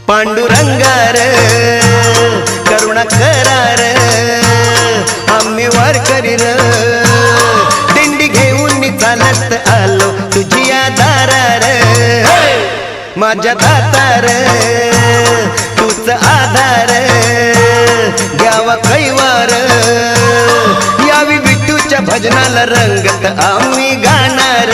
पांडुरंगार करुणा करार आम्ही वारकरी र दिंडी घेऊन चालत आलो तुझी दारार माझ्या दातार तूच आधार घ्यावा कैवार यावी विठूच्या भजनाला रंगत आम्ही गाणार